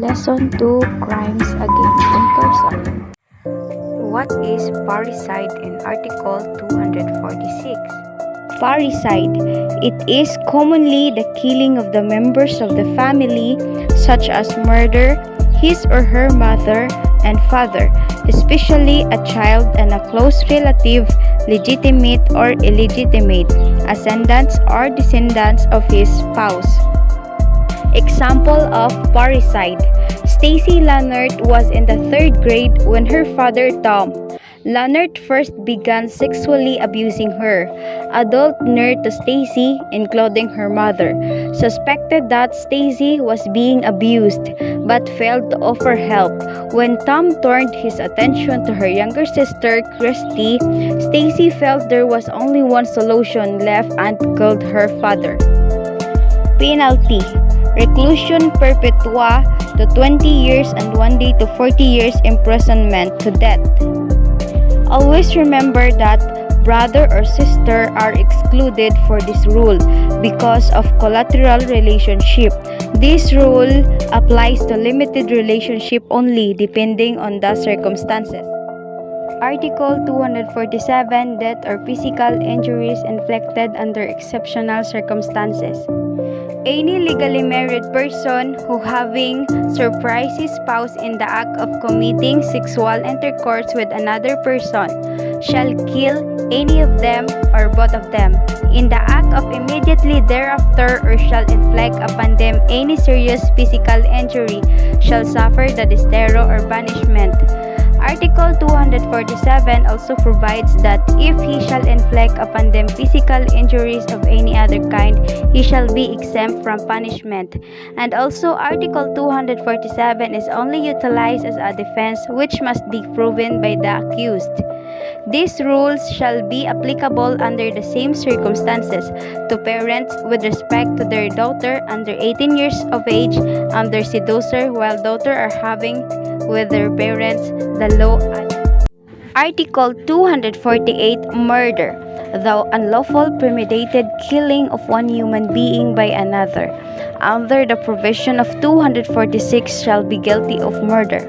Lesson 2: Crimes Against in Person. What is parricide in Article 246? Parricide. It is commonly the killing of the members of the family, such as murder, his or her mother and father, especially a child and a close relative, legitimate or illegitimate, ascendants or descendants of his spouse. Example of parricide. Stacy Lannert was in the 3rd grade when her father Tom Lannert first began sexually abusing her. Adult near to Stacy, including her mother, suspected that Stacy was being abused but failed to offer help. When Tom turned his attention to her younger sister, Christy, Stacy felt there was only one solution left and killed her father. Penalty: reclusion perpetua to 20 years and 1 day to 40 years imprisonment to death. Always remember that brother or sister are excluded for this rule because of collateral relationship. This rule applies to limited relationship only depending on the circumstances. Article 247: Death or physical injuries inflicted under exceptional circumstances. Any legally married person who, having surprised his spouse in the act of committing sexual intercourse with another person, shall kill any of them or both of them in the act of immediately thereafter, or shall inflict upon them any serious physical injury, shall suffer the destero or banishment. Article 247 also provides that if he shall inflict upon them physical injuries of any other kind, he shall be exempt from punishment. And also Article 247 is only utilized as a defense which must be proven by the accused. These rules shall be applicable under the same circumstances to parents with respect to their daughter under 18 years of age under seducer while daughter are having with their parents the law. Article 248: Murder. The unlawful premeditated killing of one human being by another under the provision of 246 shall be guilty of murder.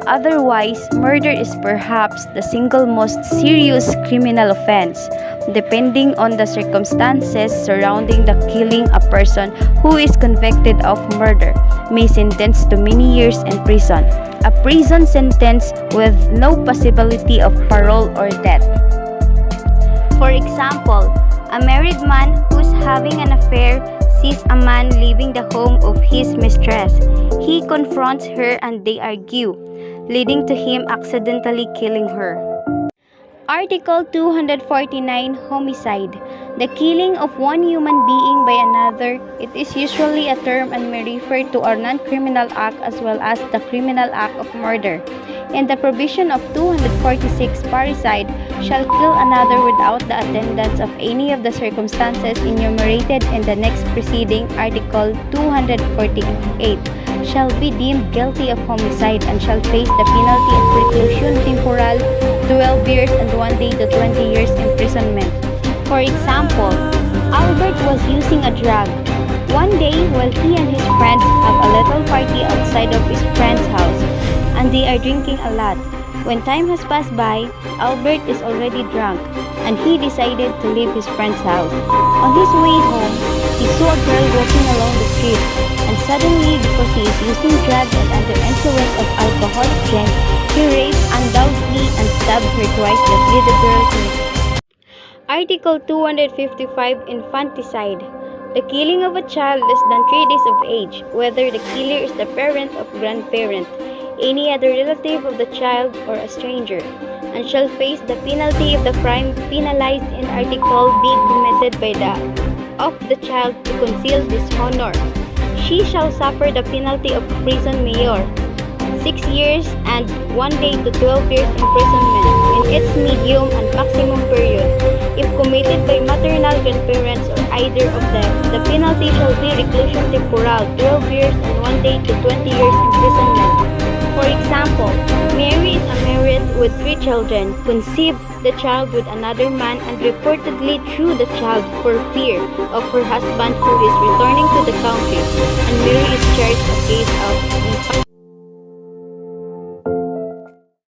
Otherwise, murder is perhaps the single most serious criminal offense. Depending on the circumstances surrounding the killing, a person who is convicted of murder may sentence to many years in prison, a prison sentence with no possibility of parole or death. For example, a married man who's having an affair sees a man leaving the home of his mistress. He confronts her and they argue, leading to him accidentally killing her. Article 249: Homicide. The killing of one human being by another. It is usually a term and may refer to a non-criminal act as well as the criminal act of murder. In the provision of 246, parricide shall kill another without the attendance of any of the circumstances enumerated in the next preceding. Article 248 shall be deemed guilty of homicide and shall face the penalty of reclusion temporal 12 years and 1 day to 20 years imprisonment. For example, Albert was using a drug. One day, while he and his friends have a little party outside of his friend's house, and they are drinking a lot. When time has passed by, Albert is already drunk, and he decided to leave his friend's house. On his way home, he saw a girl walking along the street, and suddenly, because he is using drugs and under influence of alcoholic drink, he raped undoubtedly and stabbed her twice that led the girl to Article 255: Infanticide. The killing of a child less than 3 days of age, whether the killer is the parent or grandparent, any other relative of the child, or a stranger, and shall face the penalty of the crime penalized in Article B committed by of the child to conceal dishonor. She shall suffer the penalty of prison mayor, 6 years and 1 day to 12 years imprisonment in its medium and maximum period. If committed by maternal grandparents or either of them, the penalty shall be reclusion temporal 12 years and 1 day to 20 years imprisonment. For example, Mary is married with 3 children, conceived the child with another man, and reportedly threw the child for fear of her husband who is returning to the country, and Mary is charged a case of